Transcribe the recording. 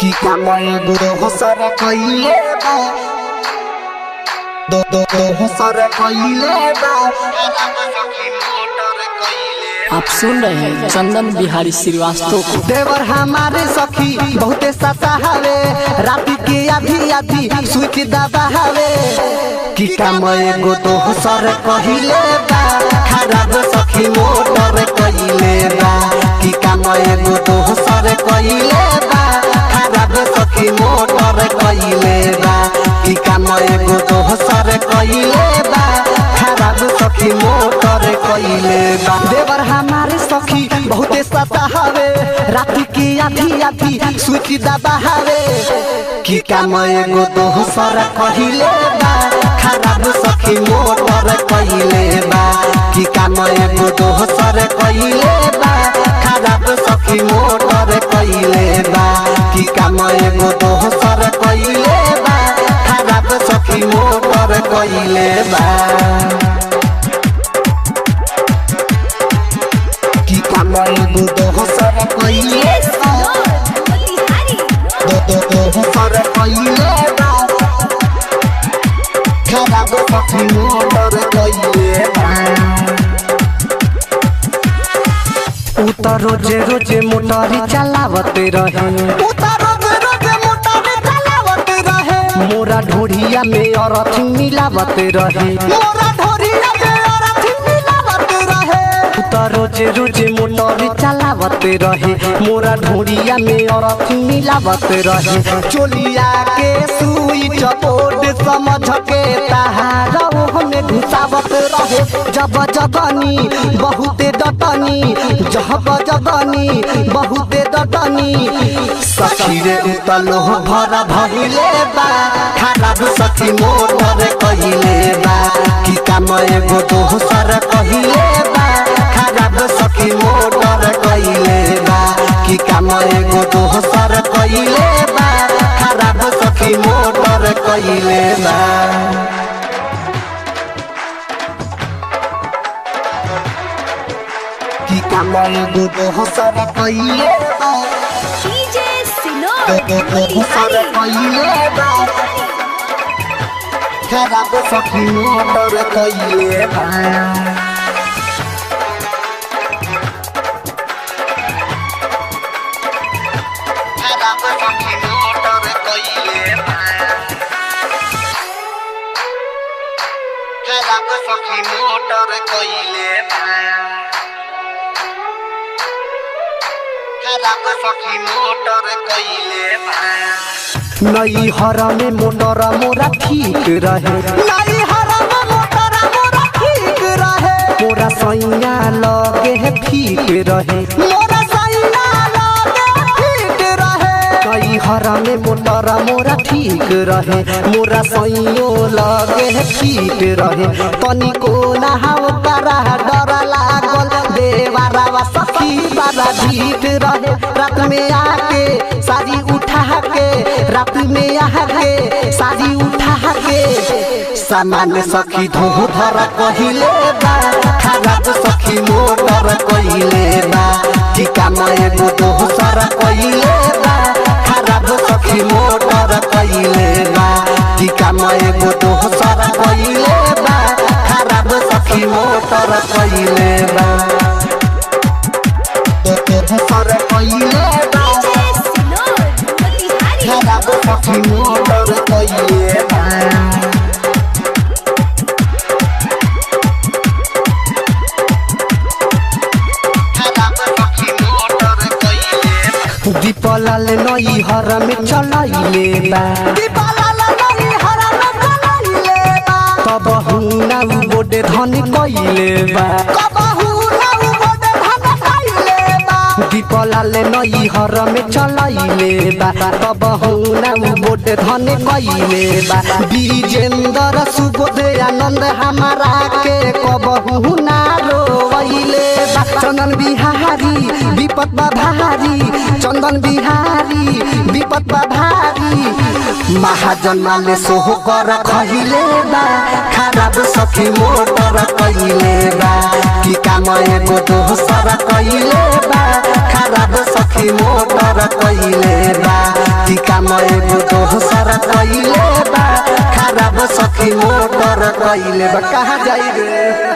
कि कामय गुरु हसर कइले बा दो हसर कइले बा। आप सुन रहे हैं चंदन बिहारी श्रीवास्तव को। देवर हमारे सखी बहुते सतावे, राती के आधी आधी स्विच दबावे। कि कामय गो तो हसर कहिले बा, खराब सखी मोटर कइले बा। कि कामय गो तो हसर कइले बा, खराब सखी मोटर कइले बा। कि कामय गो तो हसर कइले बा, खराब सखी मोटर कइले बा। देवर हमारे सखी बहुते सतावे, राती की आधी आधी स्विच दबावे। कि कामय गो तो हसर कइले बा, खराब सखी मोटर कइले बा। कि कामय गो तो हसर कइले बा, खराब सखी मोटर कइले बा। कि कामय गो तो हसर कइले बा, खराब सखी मोटर कइले बा। कि कामय गुरु हसर कइले बा दो हसर कइले बा। खराब सखी मोटर कइले बा। उतर रोजे रोजे मोटर चलावते रहे, उतर रोजे रोजे मोटर चलावते रहे। मोरा ढोरिया में औरत मिलावते रहे, मोरा ढोरिया में औरत मिलावते रहे। उतर रोजे रोजे मोटर चलावते रहे, मोरा ढोरिया में औरत मिलावते रहे। चोलिया के स्विच बोर्ड समझ के तारा हमें घुसावत रहे। जब जगनी बहुते डटनी, जब जगनी बहुते डटनी। सखी रे उतलो भरा भइले बा, खराब सखी मोटर कइले बा। कि कामय गो तो हसर कइले बा, खराब सखी मोटर कइले बा। कि कामय गो तो हसर कइले बा, खराब सखी मोटर कइले बा। कि कामय गुरु हसर कइले बा दो हसर कइले बा। खराब सखी मोटर कइले बा। खराब सखी मोटर कइले बा। खराब सखी मोटर कइले बा। खराब सखी मोटर कइले बा। नई हरा में मोटर मोरा ठीक रहे, नई हरा में मोटर मोरा ठीक रहे। मोरा सैया लगे ठीक रहे, मोरा सैया लगे ठीक रहे। नई हरा में मोटर मोरा ठीक रहे, मोरा सैयो लगे ठीक रहे। तनिको नहाओ करा डर लागल, देवारा सखी बारा ढीठ रहे। रात में आके साड़ी उठा के, रात में आके साड़ी उठा के। सामान सखी धोधर कहिले बा, खराब सखी मोटर कहिले बा। कि कामय गो तो हसर कहिले बा, खराब सखी मोटर कहिले बा। कि कामय गो तो हसर कहिले बा, खराब सखी मोटर कहिले बा। दो हसर कइले बा। खराब सखी मोटर कइले बा। खराब सखी मोटर कइले बा। दीपलाल नई हर में चलाइले बा, दीपलाल नई हर में चलाइले बा। तब हुना बोडे धन कइले बा, तब हुना बोडे धन कइले बा। दीपलाल नई हर में चलाइले बा, तब हुना बोडे धन कइले बा। विजेंद्र सुबोध आनंद हमारा के कब हुना रोइले बा। चंदन बिहारी विपत बा भारी, चंदन बिहारी विपत बा भारी। महाजन माले सोह कर कहिले बा, खराब सखी मोटर कहिले बा। कि कामय गो तो हसर कहिले बा, खराब सखी मोटर कहिले बा। कि एगो दोसर कइले बा खराब सखी मोटर कइले बा कहाँ जाई रे।